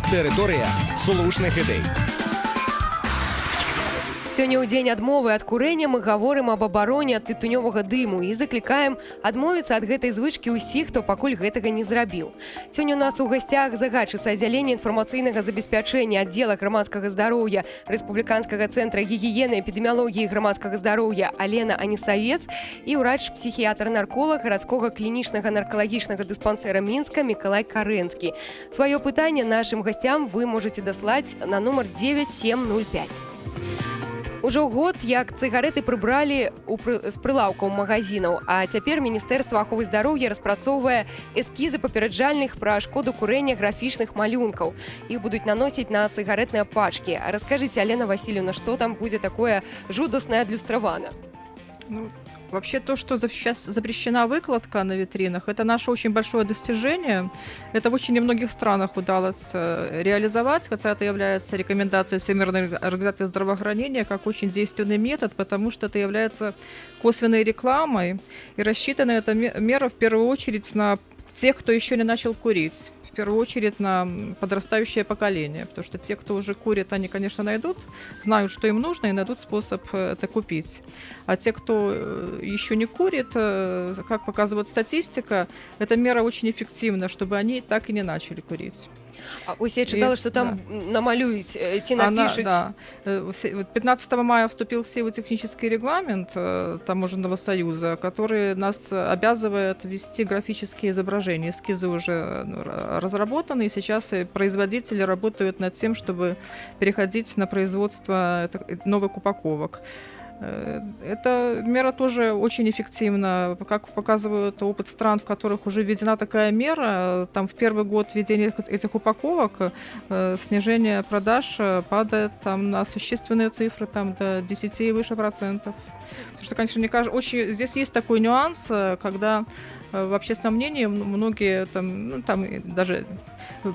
Тэрыторыя слушных ідэй. Сёння ў дзень адмовы ад курэння мы гаворым аб абароне ад тытунёвага дыму і заклікаем адмовіцца ад гэтай звычкі ўсіх, хто пакуль гэтага не зрабіў. Сёння у нас у гасцях загадчыца аддзялення інфармацыйнага забеспячэння аддзела грамадскага здароўя Рэспубліканскага цэнтра гігіены, эпідэміялогіі і грамадскага здароўя Алена Анісавец і ўрач-псіхіятр-нарколаг гарадскога клінічнага наркалагічнага дыспансэра Мінска Мікалай Карэнскі. Сваё пытанне нашым гасцям вы можаце даслаць на нумар 9705. Ужо год, як цыгареты прыбралі з прылаўкаў магазінаў, а цяпер Міністэрства аховы здароўя распрацоўвае эскізы папераджальных пра шкоду курэння графічных малюнкаў. Іх будуць наносіць на цыгаретныя пачкі. Раскажыце, Алена Васильевна, што там будзе такое жудаснае адлюстравана? Вообще то, что сейчас запрещена выкладка на витринах, это наше очень большое достижение. Это в очень немногих странах удалось реализовать, хотя это является рекомендацией Всемирной организации здравоохранения как очень действенный метод, потому что это является косвенной рекламой. И рассчитана эта мера в первую очередь на тех, кто еще не начал курить. В первую очередь на подрастающее поколение, потому что те, кто уже курит, они, конечно, знают, что им нужно, и найдут способ это купить. А те, кто еще не курит, как показывает статистика, эта мера очень эффективна, чтобы они так и не начали курить. А ось я читала, что там намалюють, ці напишуть. Да. 15 мая вступил в силу технический регламент Таможенного союза, который нас обязывает вести графические изображения. Эскизы уже разработаны, и сейчас производители работают над тем, чтобы переходить на производство новых упаковок. Эта мера тоже очень эффективна. Как показывает опыт стран, в которых уже введена такая мера, там в первый год введения этих упаковок снижение продаж падает там на существенные цифры, там до 10 и выше процентов. Потому что, конечно, мне кажется, здесь есть такой нюанс, когда в общественном мнении многие там даже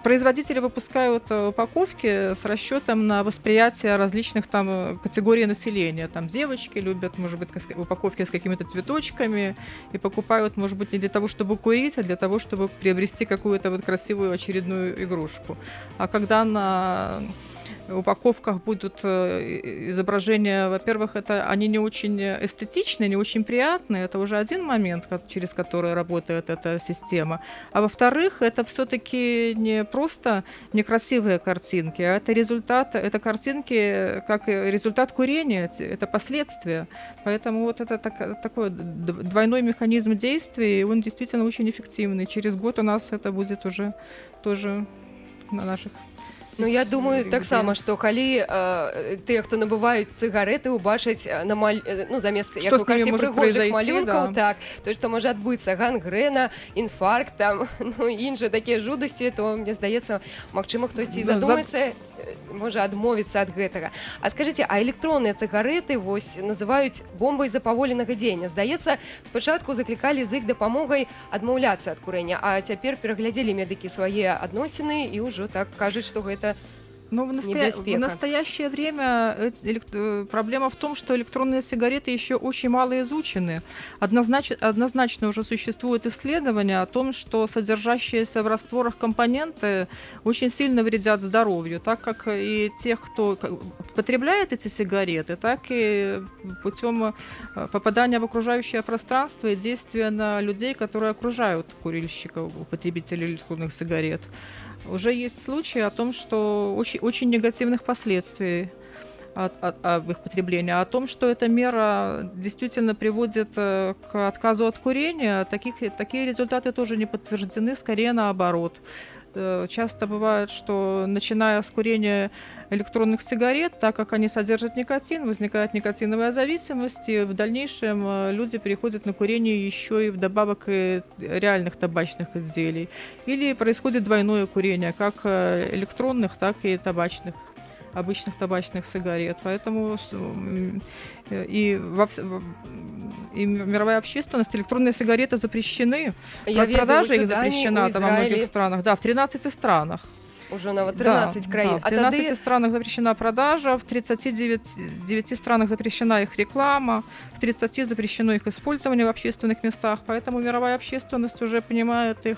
производители выпускают упаковки с расчетом на восприятие различных там категорий населения. Там девочки любят, может быть, упаковки с какими-то цветочками и покупают, может быть, не для того, чтобы курить, а для того, чтобы приобрести какую-то вот красивую очередную игрушку. А когда на упаковках будут изображения, во-первых, они не очень эстетичные, не очень приятные, это уже один момент, через который работает эта система. А во-вторых, это все-таки не просто некрасивые картинки, а это картинки как результат курения, это последствия. Поэтому вот это такой двойной механизм действия, и он действительно очень эффективный. Через год у нас это будет уже тоже на наших... Ну, я думаю таксама, што калі тыя, хто набываюць цыгареты, убачаць замест, як вы кажаце, прыгожых малюнкаў, так, то, што можа адбыцца гангрэна, інфаркт, там, іншыя такія жудасці, то, мне здаецца, магчыма, хтосьці і задумаецца, можа адмовіцца ад гэтага. А скажыце, а электронныя цыгареты вось называюць бомбай запаволенага дзеяння. Здаецца, спачатку заклікалі з іх дапамогай адмаўляцца ад курэння, а цяпер пераглядзелі медыкі свае адносіны і ўжо так кажуць, што гэта Но в настоящее время проблема в том, что электронные сигареты еще очень мало изучены. Однозначно уже существуют исследования о том, что содержащиеся в растворах компоненты очень сильно вредят здоровью, так как и тех, кто потребляет эти сигареты, так и путем попадания в окружающее пространство и действия на людей, которые окружают курильщиков, потребителей электронных сигарет. Уже есть случаи о том, что очень негативных последствий от их потребления, о том, что эта мера действительно приводит к отказу от курения. Такие результаты тоже не подтверждены, скорее наоборот. Часто бывает, что начиная с курения электронных сигарет, так как они содержат никотин, возникает никотиновая зависимость, и в дальнейшем люди переходят на курение еще и вдобавок и реальных табачных изделий. Или происходит двойное курение, как электронных, так и табачных, обычных табачных сигарет. Поэтому и мировая общественность, электронные сигареты запрещены. Продажа их запрещена там, во многих странах. Да, в 13 странах. Уже нават 13 краін. В 13 странах запрещена продажа, в 39 странах запрещена их реклама, в 30 запрещено их использование в общественных местах, поэтому мировая общественность уже понимает их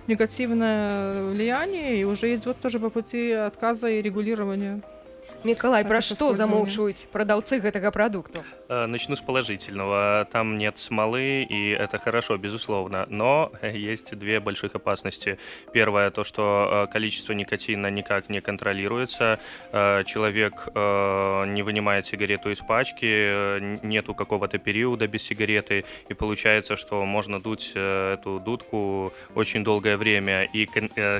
негативное влияние и уже идет тоже по пути отказа и регулирования. Миколай, про что замолчивают продавцы гэтага продукту? Начну с положительного. Там нет смолы, и это хорошо, безусловно. Но есть две больших опасности. Первое, то, что количество никотина никак не контролируется. Человек не вынимает сигарету из пачки, нету какого-то периода без сигареты, и получается, что можно дуть эту дудку очень долгое время, и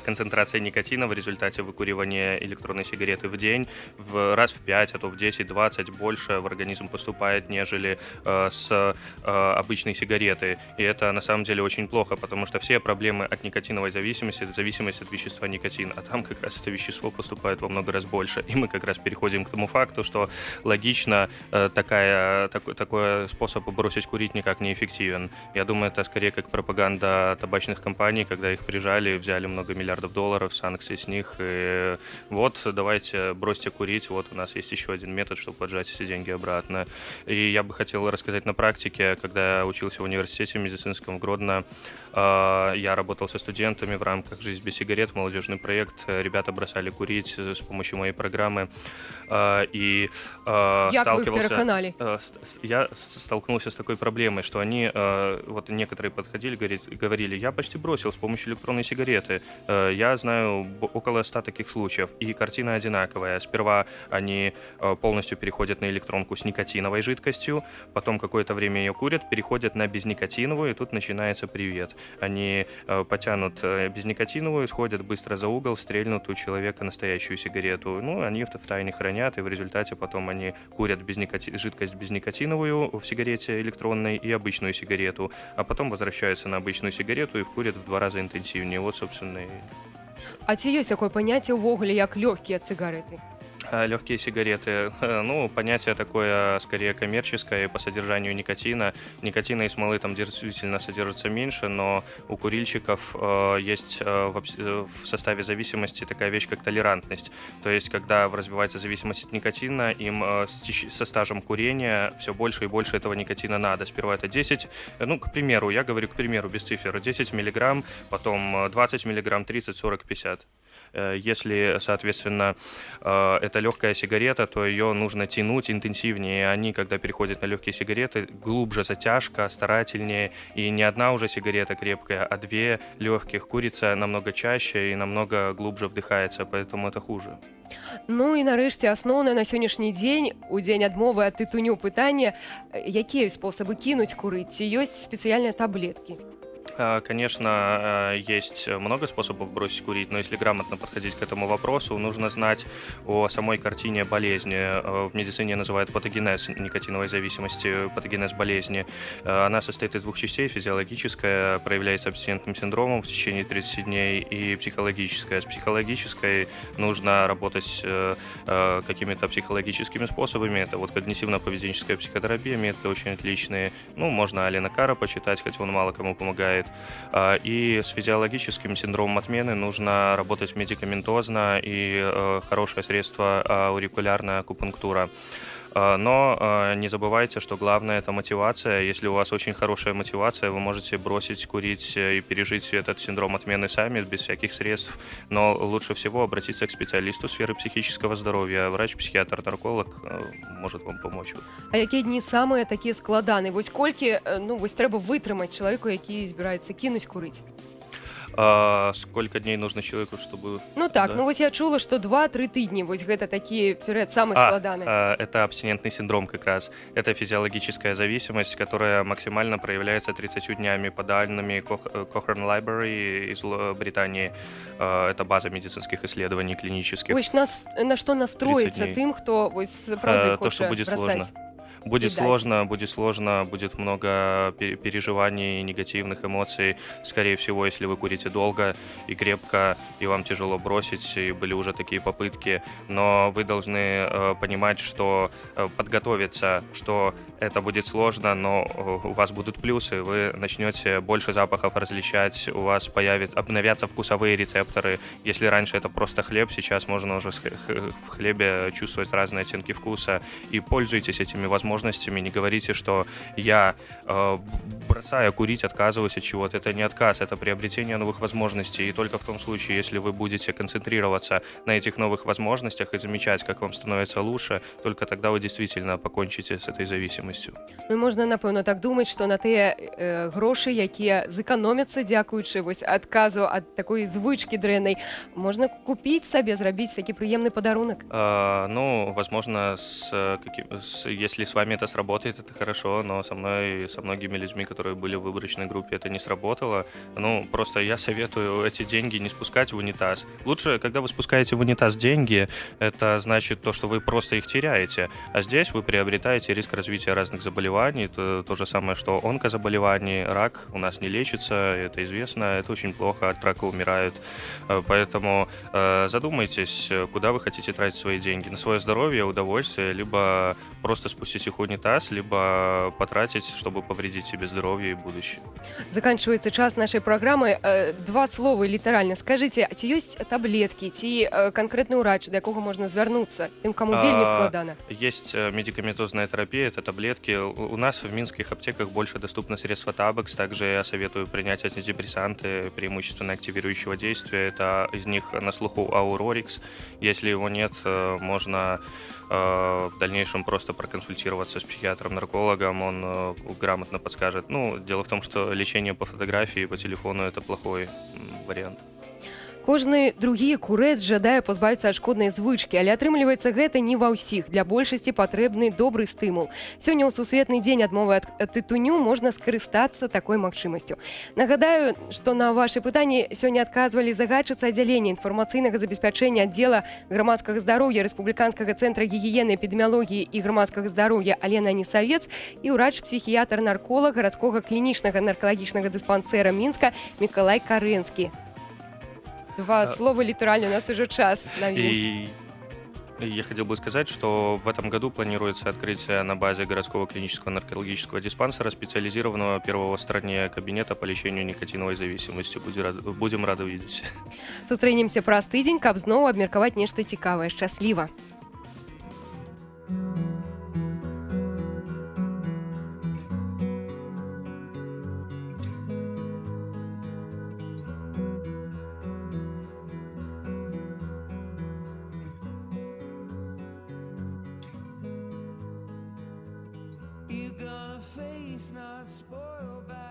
концентрация никотина в результате выкуривания электронной сигареты в день раз в 5, а то в 10-20 больше в организм поступает, нежели с обычной сигареты. И это на самом деле очень плохо, потому что все проблемы от никотиновой зависимости — это зависимость от вещества никотин, а там как раз это вещество поступает во много раз больше. И мы как раз переходим к тому факту, что логично такой способ бросить курить никак не эффективен. Я думаю, это скорее как пропаганда табачных компаний, когда их прижали, взяли много миллиардов долларов, санкции с них, и вот, давайте бросьте курить, вот у нас есть еще один метод, чтобы поджать эти деньги обратно. И я бы хотел рассказать на практике. Когда я учился в университете медицинском в Гродно, я работал со студентами в рамках «Жизнь без сигарет», молодежный проект. Ребята бросали курить с помощью моей программы. И я столкнулся с такой проблемой, что они, вот некоторые подходили, говорили, я почти бросил с помощью электронной сигареты. Я знаю около 100 таких случаев. И картина одинаковая. Сперва они полностью переходят на электронку с никотиновой жидкостью, потом какое-то время ее курят, переходят на безникотиновую, и тут начинается привет. Они потянут безникотиновую, сходят быстро за угол, стрельнут у человека настоящую сигарету. Ну, они в тайне хранят, и в результате потом они курят жидкость безникотиновую в сигарете электронной и обычную сигарету, а потом возвращаются на обычную сигарету и вкурят в 2 раза интенсивнее. Вот, собственно, и... А ці ёсць такое понятие ўвогуле, як лёгкія цыгареты? Легкие сигареты, ну, понятие такое скорее коммерческое по содержанию никотина. Никотина и смолы там действительно содержится меньше, но у курильщиков есть в составе зависимости такая вещь, как толерантность. То есть, когда развивается зависимость от никотина, им со стажем курения все больше и больше этого никотина надо. Сперва это 10, ну, к примеру, я говорю к примеру, без цифр, 10 миллиграмм, потом 20 миллиграмм, 30, 40, 50. Если, соответственно, это легкая сигарета, то ее нужно тянуть интенсивнее. Они, когда переходят на легкие сигареты, глубже затяжка, старательнее. И не одна уже сигарета крепкая, а 2 легких. Курица намного чаще и намного глубже вдыхается, поэтому это хуже. Ну і нарэшце асноўнае на сённяшні дзень, у дзень адмовы ад тытуню пытанне, якія спосабы кінуць курыць, ці ёсць спецыяльныя таблеткі? Конечно, есть много способов бросить курить, но если грамотно подходить к этому вопросу, нужно знать о самой картине болезни. В медицине называют патогенез никотиновой зависимости, патогенез болезни. Она состоит из 2 частей: физиологическая, проявляется абстинентным синдромом в течение 30 дней, и психологическая. С психологической нужно работать какими-то психологическими способами. Это вот когнитивно-поведенческая психотерапия, методы очень отличные. Ну, можно Алена Карра почитать, хотя он мало кому помогает. И с физиологическим синдромом отмены нужно работать медикаментозно, и хорошее средство аурикулярная акупунктура. Но не забывайте, что главное — это мотивация. Если у вас очень хорошая мотивация, вы можете бросить курить и пережить этот синдром отмены сами, без всяких средств. Но лучше всего обратиться к специалисту сферы психического здоровья. Врач, психиатр, нарколог может вам помочь. А якія дні самыя такія складаныя? Вось колькі, ну, вось трэба вытрымаць чалавеку, які збіраецца кінуць курыць? Сколько дней нужно человеку, чтобы... Ну так, да? ну вот я чула, что 2-3 тыдні, вот это такие период самый складанный. Это абстинентный синдром как раз. Это физиологическая зависимость, которая максимально проявляется 30 днями по данными Cochrane Library из Британии. Это база медицинских исследований клинических. Ось на что настроиться тем, кто вот, правда, то, что будет бросать. сложно. Будет Видать. сложно, будет много переживаний, негативных эмоций. Скорее всего, если вы курите долго и крепко, и вам тяжело бросить, и были уже такие попытки, но вы должны понимать, что подготовиться, что это будет сложно, но у вас будут плюсы, вы начнете больше запахов различать, у вас обновятся вкусовые рецепторы. Если раньше это просто хлеб, сейчас можно уже в хлебе чувствовать разные оттенки вкуса. И пользуйтесь этими возможностями, не говорите, что я, бросая курить, отказываюсь от чего-то. Это не отказ, это приобретение новых возможностей. И только в том случае, если вы будете концентрироваться на этих новых возможностях и замечать, как вам становится лучше, только тогда вы действительно покончите с этой зависимостью. Ну, і можна, напэўна, так думаць, што на тыя грошы, якія зэканомяцца, дзякуючы вось адказу ад такой звычкі дрэннай, можна купіць сабе, зрабіць такі прыемны падарунак. Ну, возможно, если с вами это сработает, это хорошо, но со многими людьми, которые были в выборочной группе, это не сработало. Ну, просто я советую эти деньги не спускать в унитаз. Лучше, когда вы спускаете в унитаз деньги, это значит то, что вы просто их теряете. А здесь вы приобретаете риск развития разных заболеваний. Это то же самое, что онкозаболевания, рак у нас не лечится, это известно, это очень плохо, от рака умирают. Поэтому задумайтесь, куда вы хотите тратить свои деньги. На свое здоровье, удовольствие, либо просто спустить их в унитаз, либо потратить, чтобы повредить себе здоровье и будущее. Заканчивается час нашей программы. Два слова літаральна. Скажите, ці ёсць таблетки, ці конкретный урач, до якога можна звярнуцца? Тым, кому вельмі складана. Есть медикаментозная терапия, это таблетки. У нас в минских аптеках больше доступно средства Табекс. Также я советую принять антидепрессанты, преимущественно активирующего действия. Это из них на слуху Аурорикс. Если его нет, можно в дальнейшем просто проконсультироваться с психиатром-наркологом, он грамотно подскажет. Ну, дело в том, что лечение по фотографии, по телефону – это плохой вариант. Кожны другі курэц жадае пазбавіцца ад шкоднай звычкі, але атрымліваецца гэта не ва ўсіх. Для большасці патрэбны добры стымул. Сёння ў сусветны дзень адмовы ад тытуню можна скарыстацца такой магчымасцю. Нагадаю, што на вашы пытанні сёння адказвалі загадчыца аддзялення інфармацыйнага забеспячэння аддзела грамадскага здароўя Рэспубліканскага цэнтра гігіены, эпідэміялогіі і грамадскага здароўя Алена Несавец і ўрач-псіхіятр-нарколаг гарадскога клінічнага наркалагічнага дыспансэра Мінска Мікалай Карэнскі. Два слова литерально, у нас уже час. И я хотел бы сказать, что в этом году планируется открытие на базе городского клинического наркологического диспансера специализированного первого в стране кабинета по лечению никотиновой зависимости. Будем рады увидеть. Сустрэнемся праз тыдзень, каб зноў абмеркаваць нешта цікавае. Шчасліва. You're gonna face not spoiled by